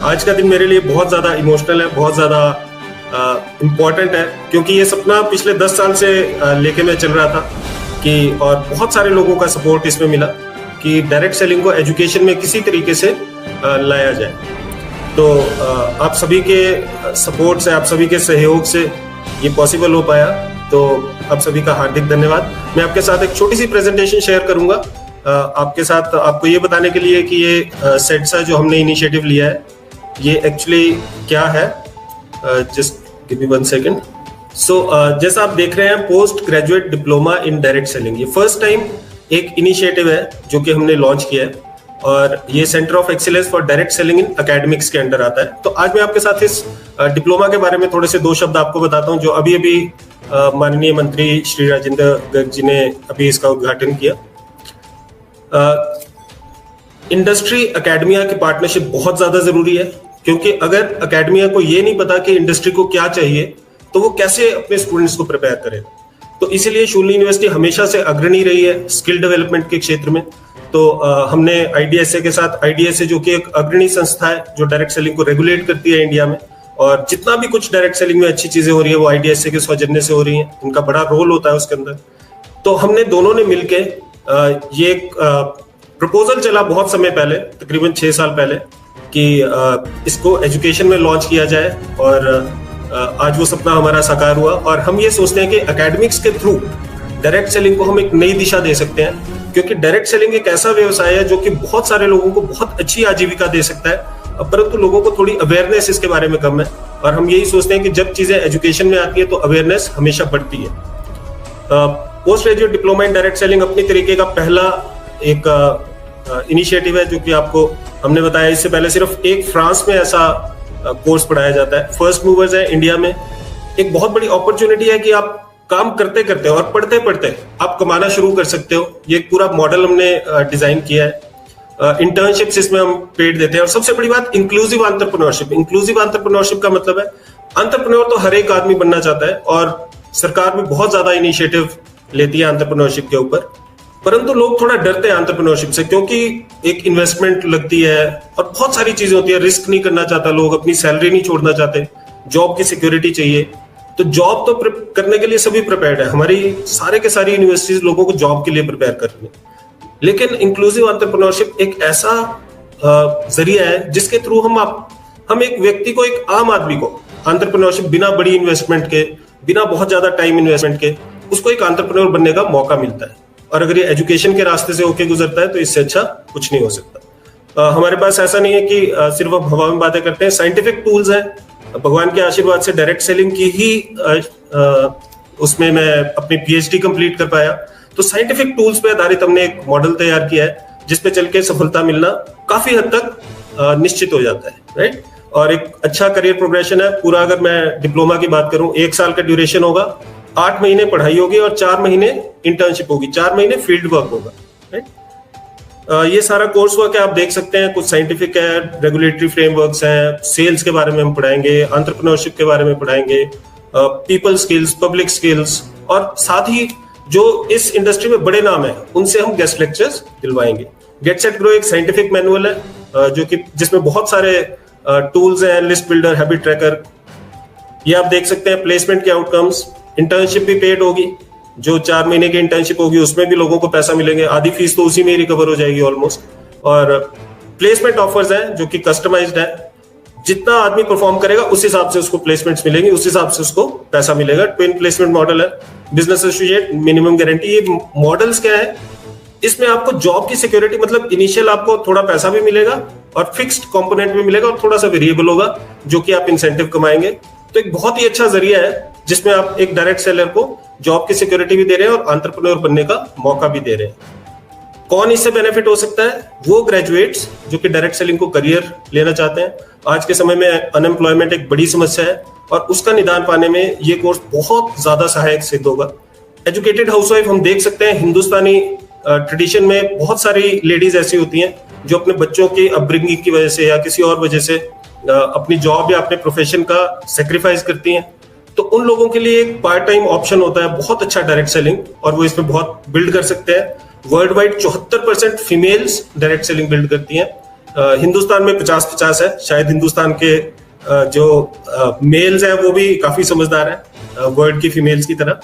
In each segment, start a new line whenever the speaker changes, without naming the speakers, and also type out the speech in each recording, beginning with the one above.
आज का दिन मेरे लिए बहुत ज़्यादा इमोशनल है, बहुत ज़्यादा इम्पोर्टेंट है, क्योंकि ये सपना पिछले 10 साल से लेके मैं चल रहा था कि और बहुत सारे लोगों का सपोर्ट इसमें मिला कि डायरेक्ट सेलिंग को एजुकेशन में किसी तरीके से लाया जाए। तो आप सभी के सपोर्ट से, आप सभी के सहयोग से ये पॉसिबल हो पाया। तो आप सभी का हार्दिक धन्यवाद। मैं आपके साथ एक छोटी सी प्रेजेंटेशन शेयर करूंगा आपके साथ, आपको ये बताने के लिए कि ये सेट्सा जो हमने इनिशिएटिव लिया है ये एक्चुअली क्या है। जस्ट गिव मी 1 सेकंड। सो जैसा आप देख रहे हैं, post graduate diploma in direct selling, ये फर्स्ट टाइम एक इनिशिएटिव है जो कि हमने लॉन्च किया है और ये centre of excellence for direct selling in academics के अंडर आता है। तो आज मैं आपके साथ इस डिप्लोमा के बारे में थोड़े से 2 शब्द आपको बताता हूं, जो अभी अभी माननीय मंत्री श्री राजेंद्र गर्ग जी ने अभी इसका उद्घाटन किया। इंडस्ट्री एकेडमिया की पार्टनरशिप बहुत ज्यादा जरूरी है, क्योंकि अगर एकेडमिया को ये नहीं पता कि इंडस्ट्री को क्या चाहिए तो वो कैसे अपने स्टूडेंट्स को प्रिपेयर करेगा। तो इसीलिए शूलिनी यूनिवर्सिटी हमेशा से अग्रणी रही है स्किल डेवलपमेंट के क्षेत्र में। तो हमने आईडीएसए के साथ, आईडीएसए जो कि एक अग्रणी संस्था है जो डायरेक्ट सेलिंग को रेगुलेट करती है इंडिया में, और जितना भी कुछ डायरेक्ट सेलिंग में अच्छी चीजें हो रही है वो आईडीएसए के सौजन्य से हो रही है, उनका बड़ा रोल होता है उसके अंदर। तो हमने दोनों ने मिलके ये एक प्रपोजल चला बहुत समय पहले, तकरीबन 6 साल पहले, कि इसको एजुकेशन में लॉन्च किया जाए, और आज वो सपना हमारा साकार हुआ। और हम ये सोचते हैं कि एकेडमिक्स के थ्रू डायरेक्ट सेलिंग को हम एक नई दिशा दे सकते हैं, क्योंकि डायरेक्ट सेलिंग एक ऐसा व्यवसाय है जो कि बहुत सारे लोगों को बहुत अच्छी आजीविका दे सकता है, परंतु लोगों को थोड़ी अवेयरनेस इसके बारे में कम है। और हम यही सोचते हैं कि जब चीजें एजुकेशन में आती है तो अवेयरनेस हमेशा बढ़ती है। Post graduate diploma in direct selling अपनी तरीके का पहला एक इनिशिएटिव है जो कि आपको हमने बताया। इससे पहले सिर्फ एक फ्रांस में ऐसा कोर्स पढ़ाया जाता है। फर्स्ट मूवर्स है इंडिया में। एक बहुत बड़ी अपॉर्चुनिटी है कि आप काम करते करते और पढ़ते पढ़ते आप कमाना शुरू कर सकते हो। ये पूरा मॉडल हमने डिजाइन किया है। इंटर्नशिप्स इसमें हम पेड देते हैं, और सबसे बड़ी बात इंक्लूसिव एंटरप्रेन्योरशिप। इंक्लूसिव एंटरप्रेन्योरशिप का मतलब है एंटरप्रेन्योर तो हर एक आदमी बनना चाहता है, और सरकार भी बहुत ज्यादा इनिशिएटिव लेती है एंटरप्रेन्योरशिप के ऊपर, परंतु लोग थोड़ा डरते हैं एंटरप्रेन्योरशिप से, क्योंकि एक इन्वेस्टमेंट लगती है और बहुत सारी चीजें होती है। रिस्क नहीं करना चाहता लोग, अपनी सैलरी नहीं छोड़ना चाहते, जॉब की सिक्योरिटी चाहिए। तो जॉब तो करने के लिए सभी प्रिपेयर्ड है, हमारी सारे के सारी यूनिवर्सिटीज लोगों को जॉब के लिए प्रिपेयर कर रही है। लेकिन इंक्लूसिव एंटरप्रेन्योरशिप एक ऐसा जरिया है जिसके थ्रू हम एक व्यक्ति को, एक आम आदमी को एंटरप्रेन्योरशिप बिना बड़ी इन्वेस्टमेंट के, बिना बहुत ज्यादा टाइम इन्वेस्टमेंट के, उसको एक एंटरप्रेन्योर बनने का मौका मिलता है। और अगर ये एजुकेशन के रास्ते से होके गुजरता है तो इससे अच्छा कुछ नहीं हो सकता। हमारे पास ऐसा नहीं है कि सिर्फ हम हवा में बातें करते हैं। साइंटिफिक टूल्स हैं, भगवान के आशीर्वाद से डायरेक्ट सेलिंग की ही उसमें मैं अपनी पीएचडी कंप्लीट कर पाया। तो साइंटिफिक टूल्स पे आधारित हमने एक मॉडल तैयार किया है जिसपे चल के सफलता मिलना काफी हद तक निश्चित हो जाता है, राइट। और एक अच्छा करियर प्रोग्रेशन है पूरा। अगर मैं डिप्लोमा की बात करूं, 1 साल का ड्यूरेशन होगा, 8 महीने पढ़ाई होगी और 4 महीने इंटर्नशिप होगी, 4 महीने फील्ड वर्क होगा, राइट। ये सारा कोर्स वर्क है, आप देख सकते हैं। कुछ साइंटिफिक है, रेगुलेटरी फ्रेमवर्क्स हैं, सेल्स के बारे में हम पढ़ाएंगे, एंटरप्रेन्योरशिप के बारे में पढ़ाएंगे, पीपल स्किल्स, पब्लिक स्किल्स, और साथ ही जो इस इंडस्ट्री में बड़े नाम है उनसे हम गेस्ट लेक्चर्स दिलवाएंगे। गेट सेट ग्रो एक साइंटिफिक मैनुअल है जो कि जिसमें बहुत सारे टूल्स हैं, लिस्ट बिल्डर, हैबिट ट्रैकर। ये आप देख सकते हैं प्लेसमेंट के आउटकम्स। इंटर्नशिप भी पेड होगी, जो 4 महीने की इंटर्नशिप होगी उसमें भी लोगों को पैसा मिलेंगे, आधी फीस तो उसी में ही रिकवर हो जाएगी ऑलमोस्ट। और प्लेसमेंट ऑफर्स हैं जो कि कस्टमाइज्ड है, जितना आदमी परफॉर्म करेगा उस हिसाब से उसको प्लेसमेंट्स मिलेंगे, उस हिसाब से उसको पैसा मिलेगा। ट्विन प्लेसमेंट मॉडल है, बिजनेस एसोसिएट, मिनिमम गारंटी। ये मॉडल्स क्या है, इसमें आपको जॉब की सिक्योरिटी, मतलब इनिशियल आपको थोड़ा पैसा भी मिलेगा और फिक्स्ड कंपोनेंट भी मिलेगा और थोड़ा सा वेरिएबल होगा जो कि आप इंसेंटिव कमाएंगे। तो एक बहुत ही अच्छा जरिया है जिसमें आप एक डायरेक्ट सेलर को जॉब की सिक्योरिटी भी दे रहे हैं और एंटरप्रेन्योर बनने का मौका भी दे रहे हैं। कौन इससे बेनिफिट हो सकता है? वो ग्रेजुएट्स जो कि डायरेक्ट सेलिंग को करियर लेना चाहते हैं। आज के समय में अनएम्प्लॉयमेंट एक बड़ी समस्या है और उसका निदान पाने में ये कोर्स बहुत ज्यादा सहायक सिद्ध होगा। एजुकेटेड हाउसवाइफ हम देख सकते हैं, हिंदुस्तानी ट्रेडिशन में बहुत सारी लेडीज ऐसी होती हैं जो अपने बच्चों की अपब्रिंगिंग की वजह से या किसी और वजह से अपनी जॉब या अपने प्रोफेशन का सेक्रीफाइस करती हैं। तो उन लोगों के लिए एक पार्ट टाइम ऑप्शन होता है बहुत अच्छा डायरेक्ट सेलिंग, और वो इसमें बहुत बिल्ड कर सकते हैं। World wide 74% females direct selling build करती हैं। हिंदुस्तान में 50-50 है। शायद हिंदुस्तान के जो मेल्स हैं वो भी काफी समझदार है वर्ल्ड की फीमेल्स की तरह।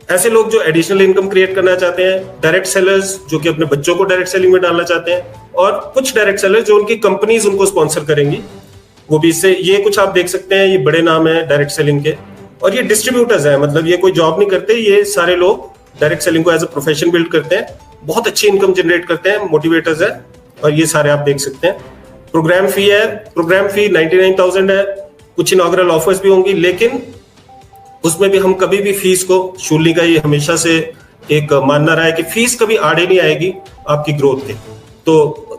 ऐसे लोग जो एडिशनल इनकम क्रिएट करना चाहते हैं, डायरेक्ट सेलर्स जो कि अपने बच्चों को डायरेक्ट सेलिंग में डालना चाहते हैं, और कुछ डायरेक्ट सेलर्स जो उनकी कंपनीज उनको स्पॉन्सर करेंगी, वो भी इससे, ये कुछ आप देख सकते हैं, ये बड़े नाम है डायरेक्ट सेलिंग के। और ये डिस्ट्रीब्यूटर्स हैं, मतलब ये कोई जॉब नहीं करते, ये सारे लोग डायरेक्ट सेलिंग को एज अ प्रोफेशन बिल्ड करते हैं, बहुत अच्छी इनकम जनरेट करते हैं, मोटिवेटर्स है, और ये सारे आप देख सकते हैं। प्रोग्राम फी है, प्रोग्राम फी 99,000 है, कुछ इनॉग्रल ऑफर्स भी होंगी, लेकिन उसमें भी हम कभी भी फीस को, शूलिनी का ये हमेशा से एक मानना रहा है कि फीस कभी आड़े नहीं आएगी आपकी ग्रोथ के। तो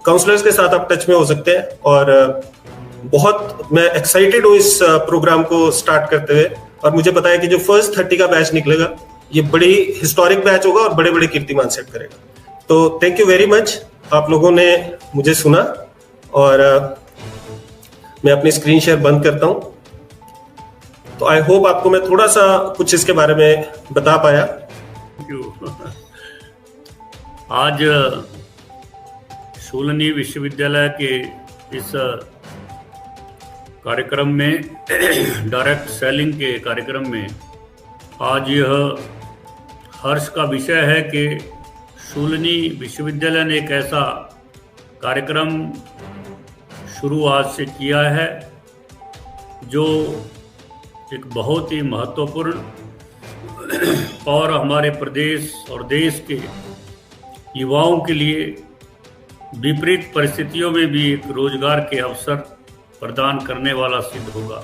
काउंसलर्स के साथ आप टच में हो सकते हैं, और बहुत मैं एक्साइटेड हूँ इस प्रोग्राम को स्टार्ट करते हुए, और मुझे पता है कि जो फर्स्ट 30 का बैच निकलेगा ये बड़ी हिस्टोरिक बैच होगा और बड़े बड़े कीर्तिमान सेट करेगा। तो थैंक यू वेरी मच, आप लोगों ने मुझे सुना, और मैं अपनी स्क्रीन शेयर बंद करता हूं। तो आई होप आपको मैं थोड़ा सा कुछ इसके बारे में बता पाया।
आज शूलिनी विश्वविद्यालय के इस कार्यक्रम में डायरेक्ट सेलिंग के कार्यक्रम में आज यह हर्ष का विषय है कि शूलिनी विश्वविद्यालय ने एक ऐसा कार्यक्रम शुरू आज से किया है जो एक बहुत ही महत्वपूर्ण और हमारे प्रदेश और देश के युवाओं के लिए विपरीत परिस्थितियों में भी एक रोजगार के अवसर प्रदान करने वाला सिद्ध होगा।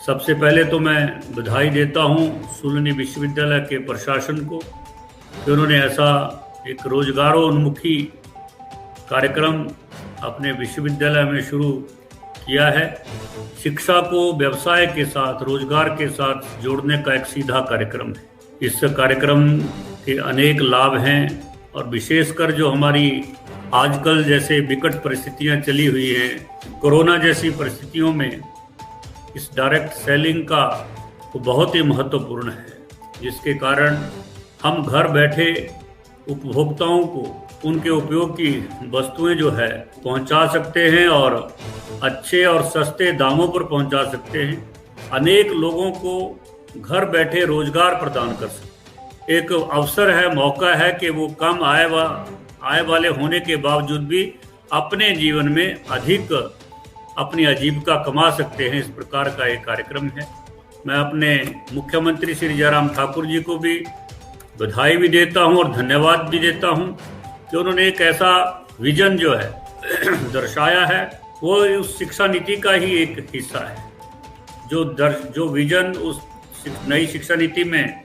सबसे पहले तो मैं बधाई देता हूं शूलिनी विश्वविद्यालय के प्रशासन को कि उन्होंने ऐसा एक रोजगारोन्मुखी कार्यक्रम अपने विश्वविद्यालय में शुरू किया है। शिक्षा को व्यवसाय के साथ, रोजगार के साथ जोड़ने का एक सीधा कार्यक्रम है। इस कार्यक्रम के अनेक लाभ हैं, और विशेषकर जो हमारी आजकल जैसे विकट परिस्थितियां चली हुई हैं, कोरोना जैसी परिस्थितियों में इस डायरेक्ट सेलिंग का वो बहुत ही महत्वपूर्ण है, जिसके कारण हम घर बैठे उपभोक्ताओं को उनके उपयोग की वस्तुएं जो है पहुंचा सकते हैं, और अच्छे और सस्ते दामों पर पहुंचा सकते हैं। अनेक लोगों को घर बैठे रोजगार प्रदान कर सकते हैं। एक अवसर है, मौका है कि वो कम आय वाले होने के बावजूद भी अपने जीवन में अधिक अपनी आजीविका कमा सकते हैं। इस प्रकार का एक कार्यक्रम है। मैं अपने मुख्यमंत्री श्री जयराम ठाकुर जी को भी बधाई भी देता हूं और धन्यवाद भी देता हूं कि उन्होंने एक ऐसा विजन जो है दर्शाया है, वो उस शिक्षा नीति का ही एक हिस्सा है। जो विजन उस नई शिक्षा नीति में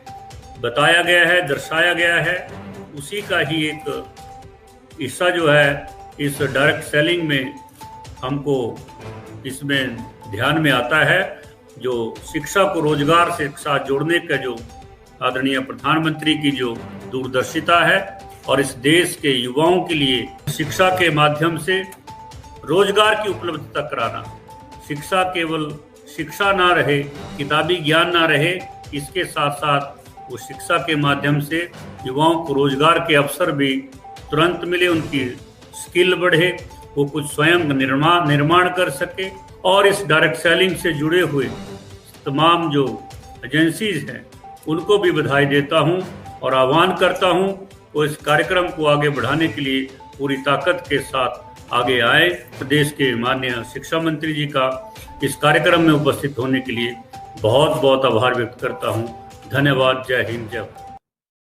बताया गया है, दर्शाया गया है, उसी का ही एक हिस्सा जो है इस डायरेक्ट सेलिंग में हमको इसमें ध्यान में आता है। जो शिक्षा को रोजगार से साथ जोड़ने का जो आदरणीय प्रधानमंत्री की जो दूरदर्शिता है, और इस देश के युवाओं के लिए शिक्षा के माध्यम से रोजगार की उपलब्धता कराना। शिक्षा केवल शिक्षा ना रहे, किताबी ज्ञान ना रहे, इसके साथ साथ वो शिक्षा के माध्यम से युवाओं को रोजगार के अवसर भी तुरंत मिले, उनकी स्किल बढ़े, वो कुछ स्वयं निर्माण कर सके। और इस डायरेक्ट सेलिंग से जुड़े हुए तमाम जो एजेंसीज हैं उनको भी बधाई देता हूं और आह्वान करता हूं वो इस कार्यक्रम को आगे बढ़ाने के लिए पूरी ताकत के साथ आगे आए। प्रदेश के माननीय शिक्षा मंत्री जी का इस कार्यक्रम में उपस्थित होने के लिए बहुत बहुत आभार व्यक्त करता हूं। धन्यवाद। जय हिंद, जय भारत।